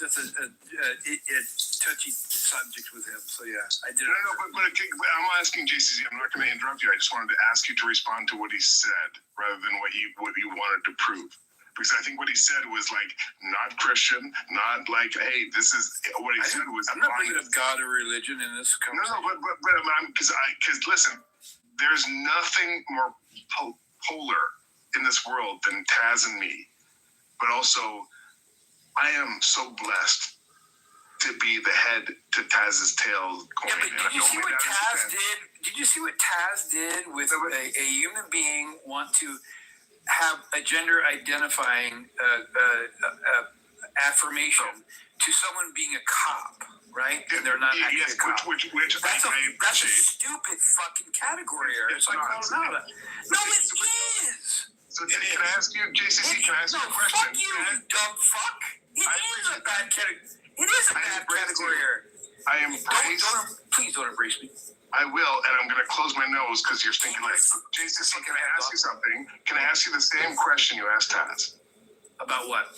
that's a touchy subject with him. So yeah, I did. No, but I'm asking JCC. I'm not going to interrupt you. I just wanted to ask you to respond to what he said rather than what you wanted to prove. Because I think what he said was like not Christian, not like, hey, this is what he said was. I'm not bringing up God or religion in this conversation. No, but because listen, there's nothing more polar in this world than Taz and me. But also, I am so blessed to be the head to Taz's tail. Yeah, but did you see what Taz did? Did you see what Taz did with a human being want to have a gender identifying affirmation to someone being a cop, right? And they're not actually a cop. Which that's a stupid fucking category error. It's like calling out. No, it is. So can I ask you, JCC? Can I ask you a question? Fuck you, you dumb fuck. It is a bad category. It is a bad category error. I embrace. Please don't embrace me. I will, and I'm going to close my nose because you're stinking like. JCC, can I ask you something? Can I ask you the same question you asked Taz? About what?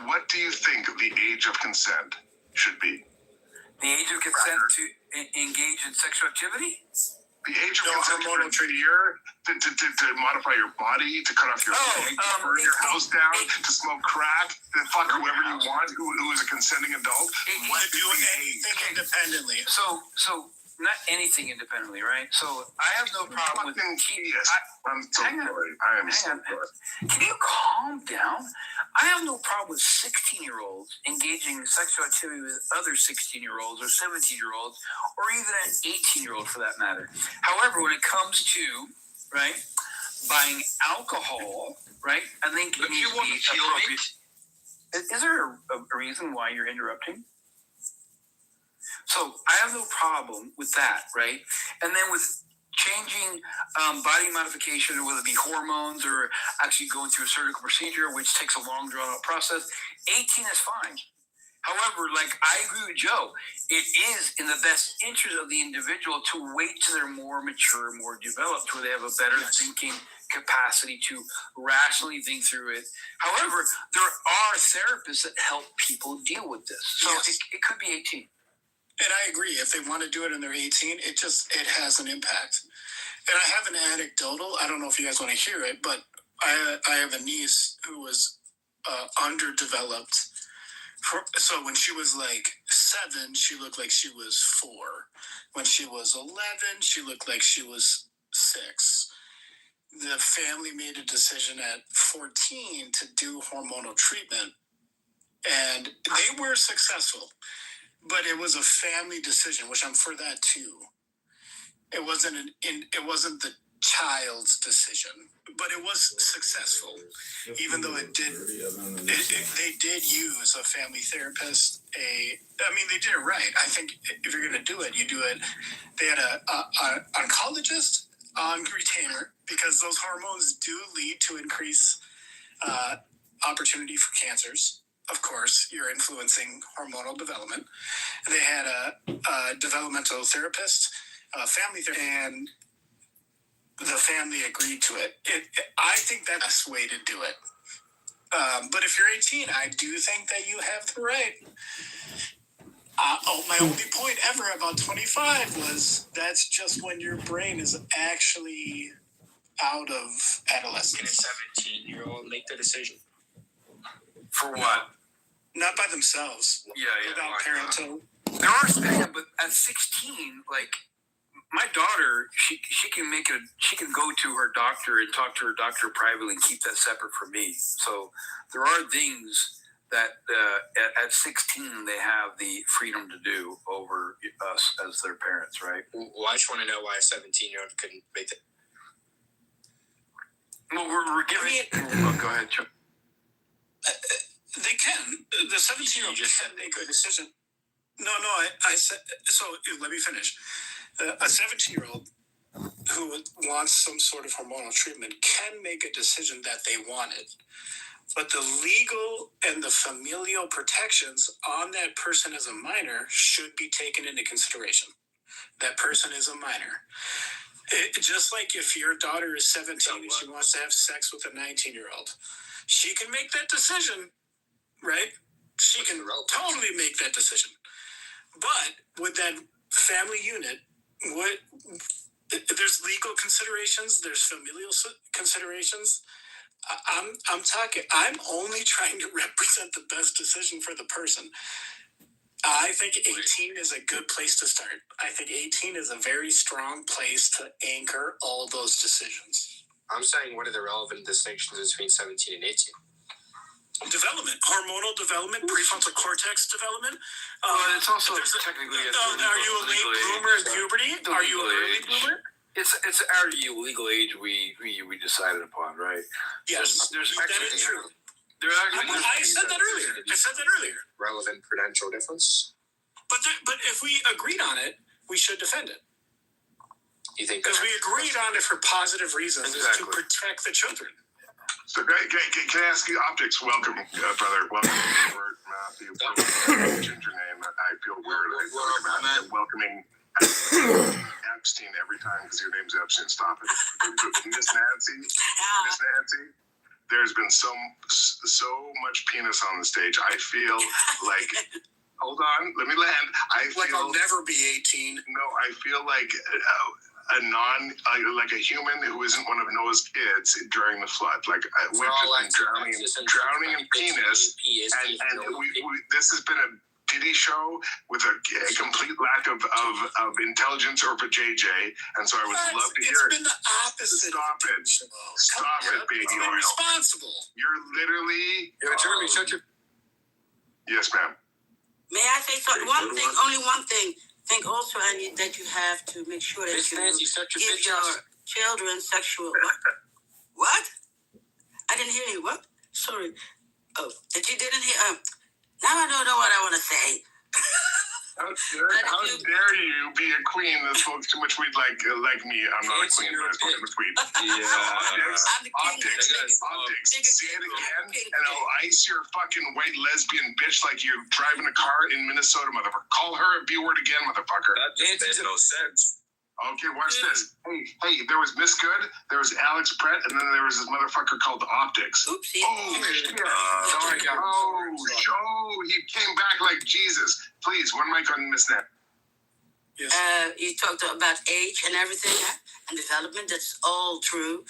What do you think the age of consent should be? The age of consent to engage in sexual activity? The age of consent to modify your body, to cut off your leg, to burn your house down, to smoke crack, to fuck whoever you want, who is a consenting adult. What do anything independently? So not anything independently, right? So I have no problem with. I'm so sorry. I am so sorry. Can you calm down? I have no problem with 16-year-olds engaging in sexual activity with other 16-year-olds or 17-year-olds or even an 18-year-old for that matter. However, when it comes to, right, buying alcohol, right, I think it needs to be appropriate. Is there a reason why you're interrupting? So I have no problem with that, right? And then with changing body modification, whether it be hormones or actually going through a surgical procedure, which takes a long, drawn-out process, 18 is fine. However, like I agree with Joe, it is in the best interest of the individual to wait till they're more mature, more developed, where they have a better thinking capacity to rationally think through it. However, there are therapists that help people deal with this. So it could be 18. And I agree. If they want to do it and they're 18, it has an impact. And I have an anecdotal. I don't know if you guys want to hear it, but I have a niece who was underdeveloped. So when she was like 7, she looked like she was 4. When she was 11, she looked like she was 6. The family made a decision at 14 to do hormonal treatment, and they were successful. But it was a family decision, which I'm for that too. It wasn't the child's decision, but it was successful, even though they did use a family therapist. They did it right. I think if you're going to do it, you do it. They had a oncologist on retainer because those hormones do lead to increased opportunity for cancers. Of course, you're influencing hormonal development. They had a developmental therapist, family therapist, and the family agreed to it. I think that's the best way to do it. But if you're 18, I do think that you have the right. My only point ever about 25 was that's just when your brain is actually out of adolescence. Can a 17-year-old make the decision? For what? Not by themselves. Yeah. Without parental. There are, but at 16, like my daughter, she can go to her doctor and talk to her doctor privately and keep that separate from me. So there are things that at 16 they have the freedom to do over us as their parents, right? Well, I just want to know why a 17-year-old couldn't make that. Well, we're giving. Go ahead, Joe. They can. The 17-year-old can make a decision. No, I said, so let me finish. A 17-year-old who wants some sort of hormonal treatment can make a decision that they want it. But the legal and the familial protections on that person as a minor should be taken into consideration. That person is a minor. Just like if your daughter is 17 and she wants to have sex with a 19-year-old, she can make that decision, right? She can totally that decision. But with that family unit, there's legal considerations, there's familial considerations. I'm talking. I'm only trying to represent the best decision for the person. I think 18 is a good place to start. I think 18 is a very strong place to anchor all those decisions. I'm saying, what are the relevant distinctions between 17 and 18? Development, hormonal development, prefrontal cortex development. Well, it's also technically. Are you a late bloomer in puberty? Are you an early bloomer? It's our legal age we decided upon, right? Yes, there's that actually, is true. I said that earlier. Relevant prudential difference? But if we agreed on it, we should defend it. You think because we agreed on it for positive reasons, is to Exactly. protect the children. So can I ask you, Optics? Welcome, brother. Welcome, Robert, Matthew. Ginger name. I feel weird. Welcoming Epstein every time because your name's Epstein. Stop it, Miss Nancy. There's been so much penis on the stage. I feel like. Hold on, let me land. I feel like I'll never be 18. No, I feel like like a human who isn't one of Noah's kids during the flood. Like we've just been drowning in penis, and we this has been a Diddy show with a complete lack of intelligence or for JJ, and so I would love to hear it. It's been the opposite. Stop it, baby It's oil. responsible. You're literally. Jeremy, shut your. Yes, ma'am. May I say something? Only one thing. Think also, Annie, that you have to make sure that Miss Nancy, shut your give bitch your ass. children sexual. What? I didn't hear you. What? Sorry. Oh, that you didn't hear. Now I don't know what I want to say. How dare you be a queen that smokes too much weed like me? I'm not a queen, but I smoke too much weed. I'm the king. Optics. Say it again, and I'll ice your fucking white lesbian bitch like you're driving a car in Minnesota, motherfucker. Call her a B-word again, motherfucker. That makes no sense. Okay, watch this. Hey, there was Miss Good, there was Alex Brett, and then there was this motherfucker called Optics. Oopsie. Oh, shit. He came back like Jesus. Please, one mic on Miss Nat. Yes. You talked about age and everything and development. That's all true.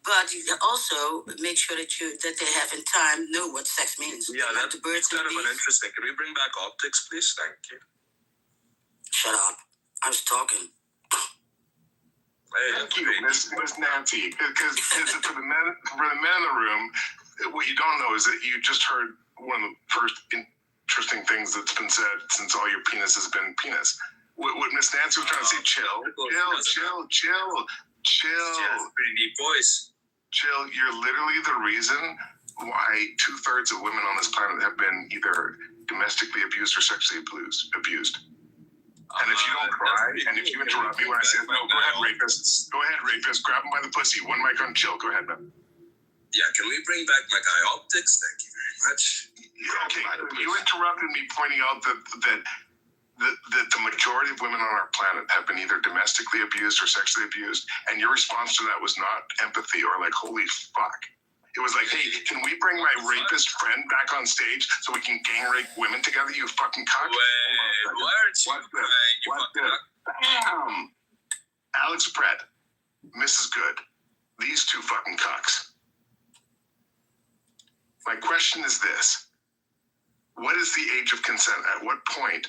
But you can also make sure that they have in time know what sex means. Yeah, like that's kind of an interesting. Can we bring back Optics, please? Thank you. Shut up. I was talking. Hey, Thank you, Miss Nancy. Because for the men in the room, what you don't know is that you just heard one of the first interesting things that's been said since all your penis has been penis. What Miss Nancy was trying to say, chill. Pretty deep voice. Chill. You're literally the reason why 2/3 of women on this planet have been either domestically abused or sexually abused. And if you don't cry, and if you interrupt me when I say, no, go ahead, rapist. Go ahead, rapist. Grab him by the pussy. One mic on chill. Go ahead, man. Yeah, can we bring back my guy Optics? Thank you very much. Okay, you interrupted me pointing out that the majority of women on our planet have been either domestically abused or sexually abused, and your response to that was not empathy or like, holy fuck. It was like, hey, can we bring my rapist friend back on stage so we can gang rape women together, you fucking cock? Wait, why aren't you crying, you fucking Bam! Alex Brett, Mrs. Good, these two fucking cocks. My question is this. What is the age of consent? At what point?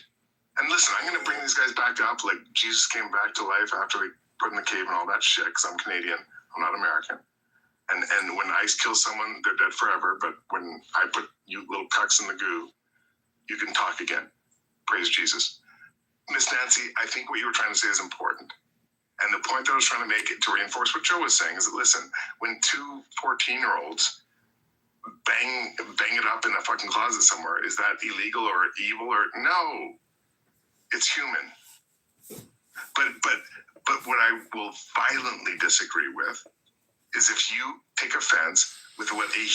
And listen, I'm going to bring these guys back up like Jesus came back to life after they put in the cave and all that shit, because I'm Canadian. I'm not American. And when ice kills someone, they're dead forever. But when I put you little cucks in the goo, you can talk again. Praise Jesus. Miss Nancy, I think what you were trying to say is important. And the point that I was trying to make to reinforce what Joe was saying is that, listen, when two 14-year-olds bang it up in a fucking closet somewhere, is that illegal or evil or no? It's human. But what I will violently disagree with is if you take offense with what a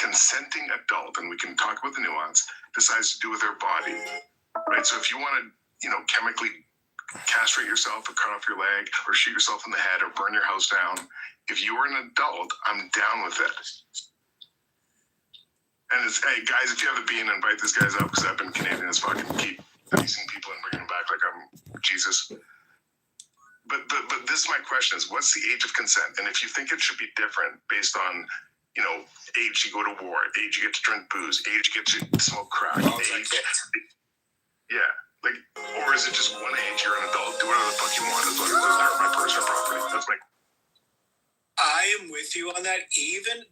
consenting adult, and we can talk about the nuance, decides to do with their body, right? So if you want to, chemically castrate yourself or cut off your leg or shoot yourself in the head or burn your house down, if you are an adult, I'm down with it. And it's, hey guys, if you have the bean, invite these guys up because I've been Canadian as fucking keep releasing people and bringing them back like I'm Jesus. But this is my question: is what's the age of consent? And if you think it should be different based on, you know, age you go to war, age you get to drink booze, age you get to smoke crack, age, yeah, like, or is it just one age? You're an adult, do whatever the fuck you want as long as it doesn't hurt my personal property. That's my. I am with you on that. Even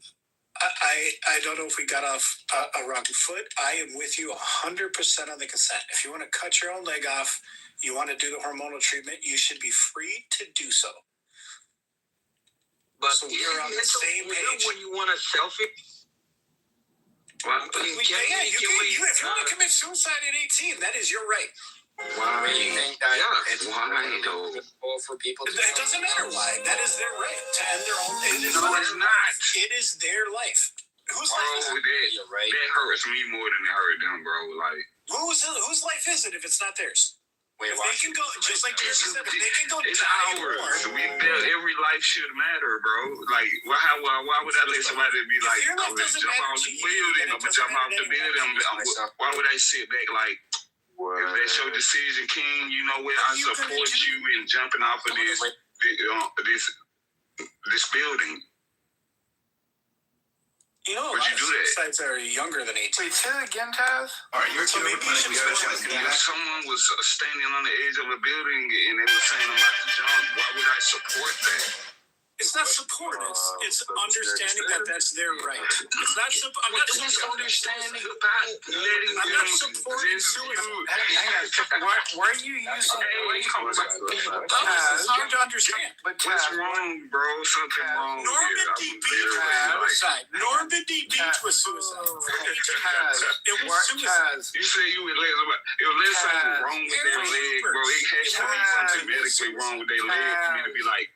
I don't know if we got off a wrong foot. I am with you 100% on the consent. If you want to cut your own leg off, you want to do the hormonal treatment, you should be free to do so. But So we're on the same page. When you want to selfie. Well, If you want to commit suicide at 18, that is your right. Why? You think that it's why though? for people to It doesn't matter why. That is their right to end their own. No, it's not. It is their life. Whose life is it? You're right. That hurts me more than it hurt them, bro. Like, Whose life is it if it's not theirs? Wait, If they can go, just like Jesus said, if they can go it's die in war. ours. Every life should matter, bro. Like, why would I let somebody be like, your life I'm gonna doesn't jump matter off to the you, building, then it I'm gonna doesn't jump off matter the to anyone building? Why would I sit back like, if that's your decision, King, you know what? I support you in jumping off of this building. You know, a lot of suicides are younger than 18. Wait, say it again, Taz. All right, you're So maybe you should If someone was standing on the edge of a building and they were saying I'm about to jump, why would I support that? It's not support. It's understanding that that's their right. It's not. I'm not Understanding about letting I'm them not supporting suicide. Hang on. Why are you using? It's hard to understand. But What's Taz, wrong, bro? Something wrong Normandy here. Beach was suicide. Normandy Beach was suicide. It was suicide. You say you would let something wrong with their leg, bro. It has to be something medically wrong with their leg for me to be like,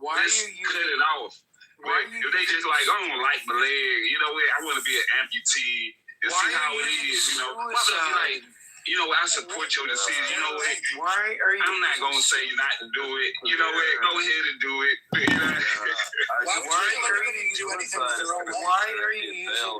why are let's you cut using? it off. But if they just like, I don't like my leg, you know what? I want to be an amputee and Why see are how you it using is, you know. Why would I be like, suicide? you know, I support your decision. You know what? Why are you? I'm not gonna say not to do it. You know what? Go ahead and do it. You know? Why would you let anybody do anything with their own life? Why are you using?